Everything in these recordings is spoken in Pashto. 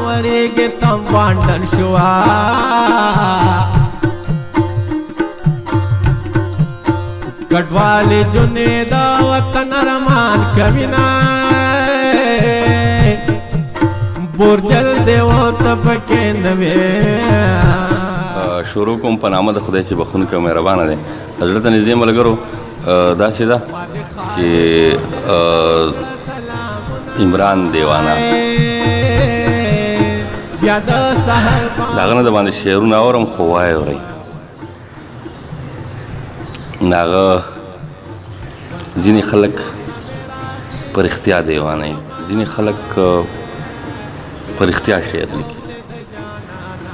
وریږي تم وانډل شوا کډوالې جونې د وطن ارمان کوینا بورجل دی و ته پکې نه وې شروع کوم په نامه د خدای چې بخښونکی او مهربانه دی زړه ته نږدې ملګرو داسې ده چې عمران دیوانه د هغه نه د باندې شعرونه اورم خو وایې اورئ د هغه ځینې خلک په رښتیا دیوانه وي ځینې خلک په رښتیا شعر لیکي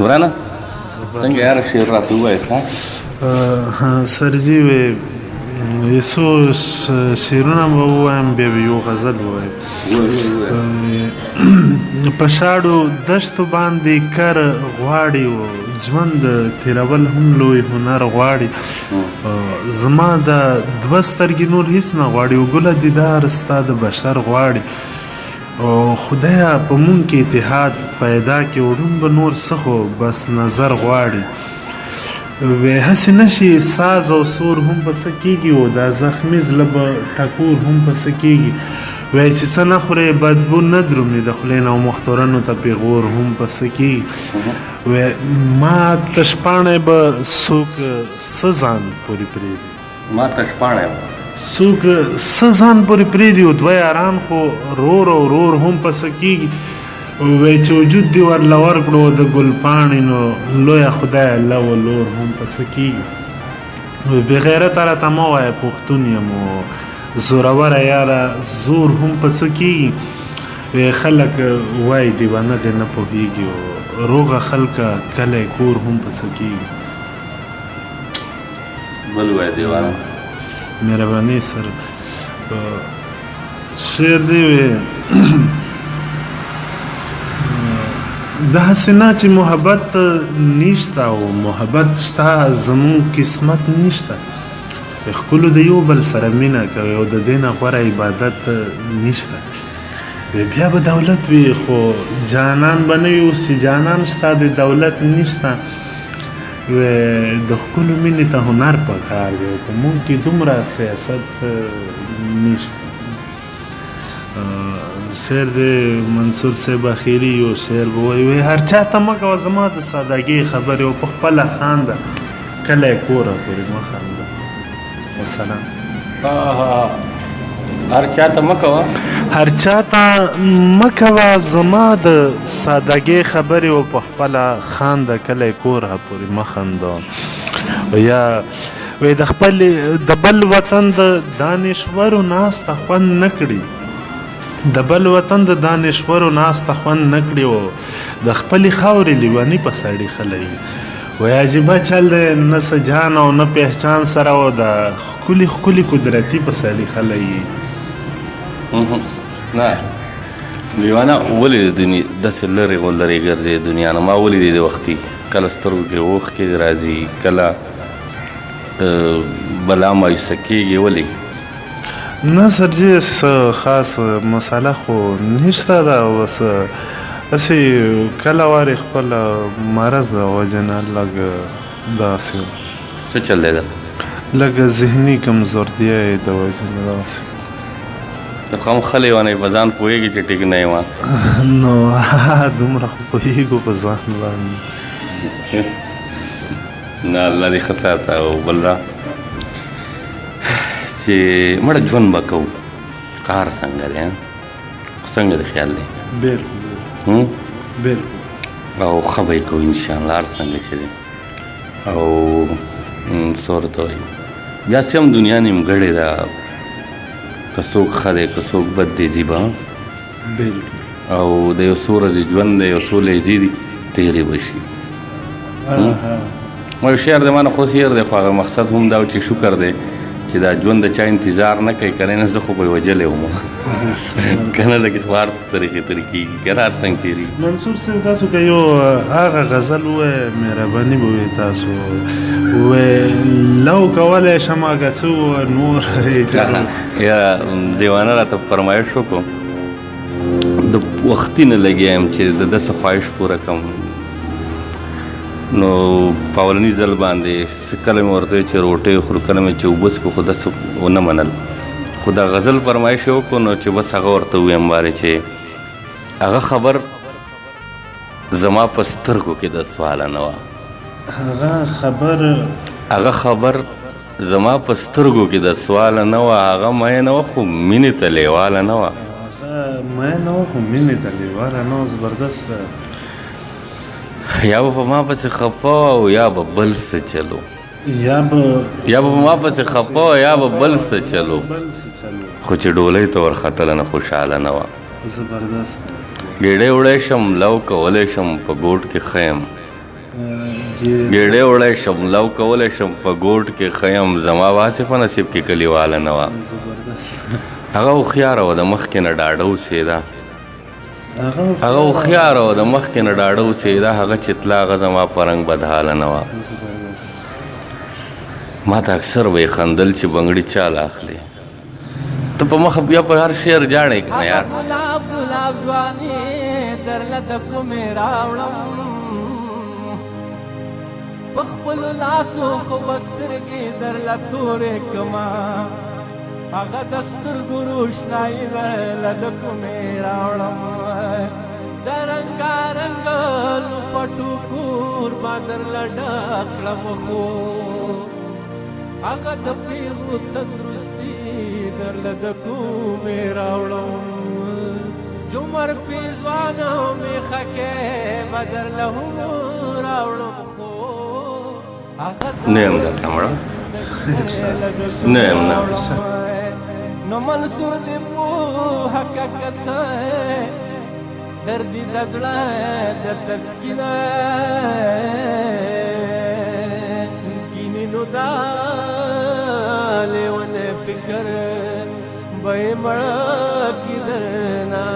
عمرانه څنګه یاره شعر راته ووایې ښه سرجي وې یو څو شعرونه به ووایم بیا به یو غزل ووایم په شاړو دشتو باندې کر غواړي و ژوند تېرول هم لوی هنر غواړي زما د دوه سترګې نور هېڅ نه غواړي و ګله دیدار ستا د بشر غواړي او خدایه په مونږ کې اتحاد پیدا کړي وړون به نور څه خو بس نظر غواړي وی هسې نشي ساز او سور هم په څه کېږي و دا زخمي زړه به ټکور هم په څه کېږي وایي چې څه نه خورې بدبو نه درومي د خولې نه او مختورنو ته پیغور هم په څه کېږي وی ما تشپاڼی به څوک څه ځان پورې پرېږدي ما تشپاڼی به څوک څه ځان پورې پرېږدي و دوه یاران خو رور او رور هم په څه کېږي وی چې وجود دې ورله ورکړو د ګل پاڼې نو لویه خدایه لو لور هم په څه کېږي بې غیرته راته مه وایه پښتون یم و زوروره یاره زور هم په څه کېږي وی خلک وایي دیوانه دی نه پوهېږي و روغه خلکه کلی کور هم په څه کېږي بل وایه دیوانه مهرباني سره شعر دی وی داسې نه چې محبت نشته او محبت شته زموږ قسمت نشته ښکلو د یو بل سره مینه کوي او د دې نه غوره عبادت نشته بیا به دولت وي خو جانان به نه وي اوس چې جانان شته د دولت نشته د ښکلو مینې ته هنر پکار دی او په موږ کې دومره سیاست نشته شعر دی منصور صاحب اخیری یو شعر به وایي هر چا ته مه کوه زما د سادګۍ خبرې او په خپله خانده کلی کوره پورې مه خانده وسلام هر چا ته مه کوه هر چا ته مه کوه زما د سادګۍ خبرې او په خپله خانده کلی کوره پورې مه خانده یا وایي د بل وطن د دانشورو ناسته خوند نه کړي د بل وطن د دانشورو ناسته خوند نه کړي و د خپلې خاورې لیوني په سړي خلوي وایي عجیبه چل دی نه څه جان او نه پهچان سره و د ښکلي ښکلي قدرتي په سړي خلوي نه لیوانه ولې داسې لرې غو لرې ګرځې دنیا نه ما ولیدې د وختي کله سترګو کې اوښکې راځي کله بلا مایوسه کېږي ولې نه سرجي خاص مسله خو نشته ده بس هسې کله وارې خپله مرض د وجې نه لږ داسې څه چل دی ده لږ ذهني کمزورتیا یې د وجې نه داسې ته خو هم ښه لیونی په ځان پوهېږي چې ټیک نه یم نو دومره خو پوهېږو په ځان باندې نه الله دې ښه ساته او بل را چې مړه ژوند به کوو کار څنګه دی څنګه د خیال دی بالکل او ښه به یې کوو انشاءالله هر څنګه چې دی او څه ورته وایي بیا چې هم دنیا نیمګړې ده که څوک ښه دی که څوک بد دی ځي به او د یو څو ورځې ژوند دی یو څو لیجې دي تېرې به شي ما یو شعر دی ما نه خو شعر دی خو هغه مقصد هم دا و چې شکر دی چې دا ژوند د چا انتظار نه کوي که نه زه خو به یې وجلی وم که نه لکه خو هر طریقې کېږي که نه هر څنګه تېرېږي منصور صاحب تاسو که یو هغه غزل ووایې مهرباني به وي تاسو لو کولی شم هغه څه نور یا دیوانه راته فرمایش وکړو د وختي نه لګیا یم چې د ده څه خواهش پوره کړم. نو په اولني ځل باندې کله مې ورته ویل چې روټۍ وخورو، کله مې چې اوبه څښو، خو داسې ونه منل. خو د غزل فرمایش یې وکړو نو چې بس هغه ورته وویم بارې چې هغه خبر زما په سترګو کې د سواله نه وه. هغه خبر زما په سترګو کې د سواله نه وه. هغه مینه نه وه خو مینې ته لیواله نه وه. زبردست ده. یا به په ما پسې خفه او یا به بل څه چلو. یا به په ما پسې خفه او یا به بل څه چلو. خو چې ډولۍ ته ورختله نه خوشحاله نه وه. زبردست ده. ګېډۍ وړی شم لو کولی شم په ګوټ کې ښه یم. ګېډۍ وړی شم لو کولی شم په ګوټ کې ښه یم. زما واسې په نصیب کې کلیواله نه وه. هغه هوښیاره وه د مخکې نه ډاډه اوسېده. هغه هوښیاره وه د مخکې نه ډاډه اوسېده. هغه چې تله هغه زما په رنګ بدحاله نه وه. ما ته اکثر به یې خندل چې بنګړي چاله اخلي. ته په مخه بیا په هر شعر جاړې که نه یار. ګلاب ګلاب ځواني درله د کومې راوړم، په خپلو لاسو خو به سترګې درله تورې کړمه، هغه د سترګو روشنایي درله د کومې راوړم، د رنګارنګ لوپټو کور به درله ډک کړم، خو هغه د پیغلو تندرستي درله د کومې راوړم، جمر پیزوانه میخه کې به درله هم راوړم، خو نه یم دلته مړه، نه یم نه. نو منصور دې پوهه که څه دردي د زړه د تسکینه ګینې نو دا لیونی فکر به یې مړه کي درنه